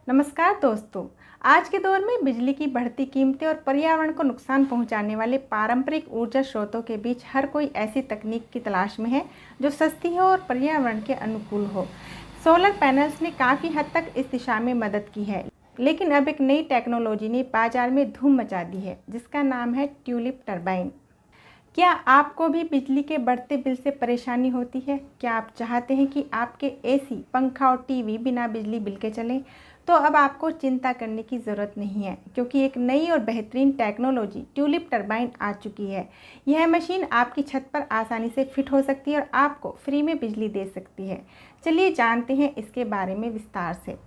नमस्कार दोस्तों। आज के दौर में बिजली की बढ़ती कीमतें और पर्यावरण को नुकसान पहुंचाने वाले पारंपरिक ऊर्जा स्रोतों के बीच हर कोई ऐसी तकनीक की तलाश में है जो सस्ती हो और पर्यावरण के अनुकूल हो। सोलर पैनल्स ने काफ़ी हद तक इस दिशा में मदद की है, लेकिन अब एक नई टेक्नोलॉजी ने बाजार में धूम मचा दी है, जिसका नाम है ट्यूलिप टरबाइन। क्या आपको भी बिजली के बढ़ते बिल से परेशानी होती है? क्या आप चाहते हैं कि आपके एसी, पंखा और टीवी बिना बिजली बिल के चलें? तो अब आपको चिंता करने की ज़रूरत नहीं है, क्योंकि एक नई और बेहतरीन टेक्नोलॉजी ट्यूलिप टरबाइन आ चुकी है। यह मशीन आपकी छत पर आसानी से फिट हो सकती है और आपको फ्री में बिजली दे सकती है। चलिए जानते हैं इसके बारे में विस्तार से।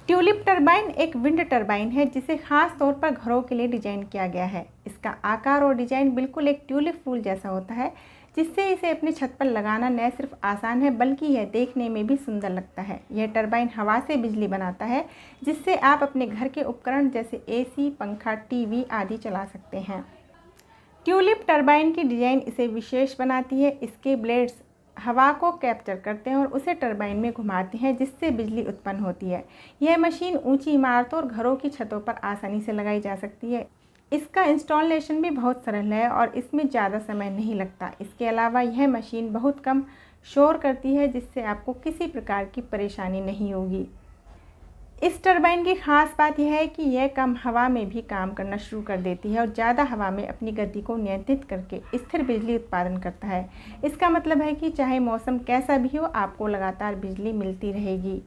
ट्यूलिप टरबाइन एक विंड टरबाइन है जिसे खास तौर पर घरों के लिए डिजाइन किया गया है। इसका आकार और डिजाइन बिल्कुल एक ट्यूलिप फूल जैसा होता है, जिससे इसे अपनी छत पर लगाना न सिर्फ आसान है बल्कि यह देखने में भी सुंदर लगता है। यह टरबाइन हवा से बिजली बनाता है, जिससे आप अपने घर के उपकरण जैसे एसी, पंखा, टीवी आदि चला सकते हैं। ट्यूलिप टरबाइन की डिजाइन इसे विशेष बनाती है। इसके ब्लेड्स हवा को कैप्चर करते हैं और उसे टरबाइन में घुमाते हैं, जिससे बिजली उत्पन्न होती है। यह मशीन ऊंची इमारतों और घरों की छतों पर आसानी से लगाई जा सकती है। इसका इंस्टॉलेशन भी बहुत सरल है और इसमें ज़्यादा समय नहीं लगता। इसके अलावा यह मशीन बहुत कम शोर करती है, जिससे आपको किसी प्रकार की परेशानी नहीं होगी। इस टरबाइन की खास बात यह है कि यह कम हवा में भी काम करना शुरू कर देती है और ज़्यादा हवा में अपनी गति को नियंत्रित करके स्थिर बिजली उत्पादन करता है। इसका मतलब है कि चाहे मौसम कैसा भी हो, आपको लगातार बिजली मिलती रहेगी।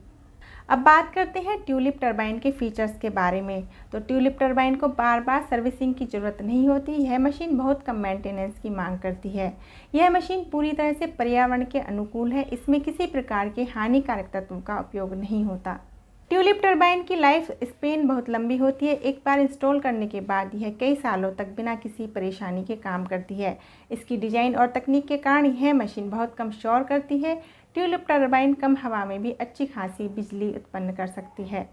अब बात करते हैं ट्यूलिप टरबाइन के फीचर्स के बारे में। तो ट्यूलिप टरबाइन को बार बार सर्विसिंग की ज़रूरत नहीं होती। यह मशीन बहुत कम मेंटेनेंस की मांग करती है। यह मशीन पूरी तरह से पर्यावरण के अनुकूल है। इसमें किसी प्रकार के हानिकारक तत्वों का उपयोग नहीं होता। ट्यूलिप टरबाइन की लाइफ स्पेन बहुत लंबी होती है। एक बार इंस्टॉल करने के बाद यह कई सालों तक बिना किसी परेशानी के काम करती है। इसकी डिज़ाइन और तकनीक के कारण यह मशीन बहुत कम शोर करती है। ट्यूलिप टरबाइन कम हवा में भी अच्छी खासी बिजली उत्पन्न कर सकती है।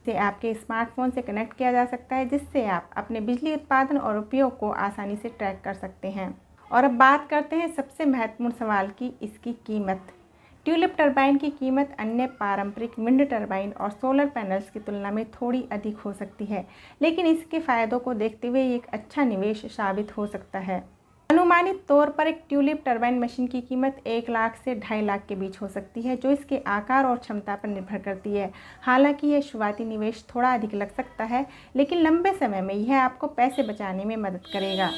इसे आपके स्मार्टफोन से कनेक्ट किया जा सकता है, जिससे आप अपने बिजली उत्पादन और उपयोग को आसानी से ट्रैक कर सकते हैं। और अब बात करते हैं सबसे महत्वपूर्ण सवाल की, इसकी कीमत। ट्यूलिप टरबाइन की कीमत अन्य पारंपरिक विंड टरबाइन और सोलर पैनल्स की तुलना में थोड़ी अधिक हो सकती है, लेकिन इसके फ़ायदों को देखते हुए एक अच्छा निवेश साबित हो सकता है। अनुमानित तौर पर एक ट्यूलिप टरबाइन मशीन की कीमत 1 लाख से 2.5 लाख के बीच हो सकती है, जो इसके आकार और क्षमता पर निर्भर करती है। हालांकि यह शुरुआती निवेश थोड़ा अधिक लग सकता है, लेकिन लंबे समय में यह आपको पैसे बचाने में मदद करेगा।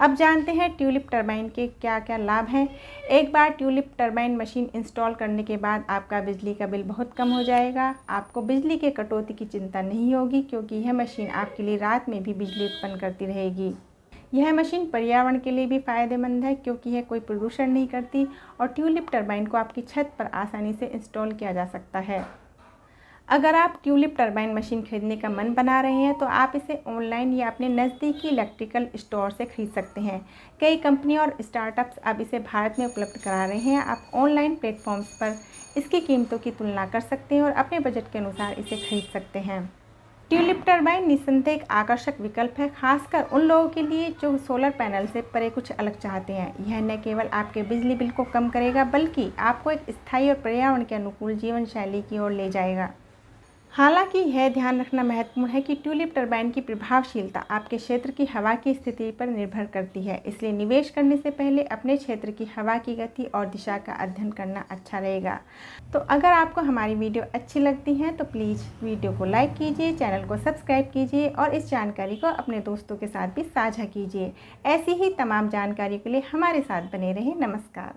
अब जानते हैं ट्यूलिप टरबाइन के क्या क्या लाभ हैं। एक बार ट्यूलिप टरबाइन मशीन इंस्टॉल करने के बाद आपका बिजली का बिल बहुत कम हो जाएगा। आपको बिजली के कटौती की चिंता नहीं होगी, क्योंकि यह मशीन आपके लिए रात में भी बिजली उत्पन्न करती रहेगी। यह मशीन पर्यावरण के लिए भी फ़ायदेमंद है, क्योंकि यह कोई प्रदूषण नहीं करती और ट्यूलिप टरबाइन को आपकी छत पर आसानी से इंस्टॉल किया जा सकता है। अगर आप ट्यूलिप टरबाइन मशीन खरीदने का मन बना रहे हैं तो आप इसे ऑनलाइन या अपने नज़दीकी इलेक्ट्रिकल स्टोर से खरीद सकते हैं। कई कंपनियां और स्टार्टअप्स अब इसे भारत में उपलब्ध करा रहे हैं। आप ऑनलाइन प्लेटफॉर्म्स पर इसकी कीमतों की तुलना कर सकते हैं और अपने बजट के अनुसार इसे खरीद सकते हैं। ट्यूलिप टरबाइन निस्संदेह एक आकर्षक विकल्प है, खासकर उन लोगों के लिए जो सोलर पैनल से परे कुछ अलग चाहते हैं। यह न केवल आपके बिजली बिल को कम करेगा, बल्कि आपको एक स्थायी और पर्यावरण के अनुकूल जीवन शैली की ओर ले जाएगा। हालांकि यह ध्यान रखना महत्वपूर्ण है कि ट्यूलिप टरबाइन की प्रभावशीलता आपके क्षेत्र की हवा की स्थिति पर निर्भर करती है, इसलिए निवेश करने से पहले अपने क्षेत्र की हवा की गति और दिशा का अध्ययन करना अच्छा रहेगा। तो अगर आपको हमारी वीडियो अच्छी लगती है तो प्लीज़ वीडियो को लाइक कीजिए, चैनल को सब्सक्राइब कीजिए और इस जानकारी को अपने दोस्तों के साथ भी साझा कीजिए। ऐसी ही तमाम जानकारी के लिए हमारे साथ बने रहें। नमस्कार।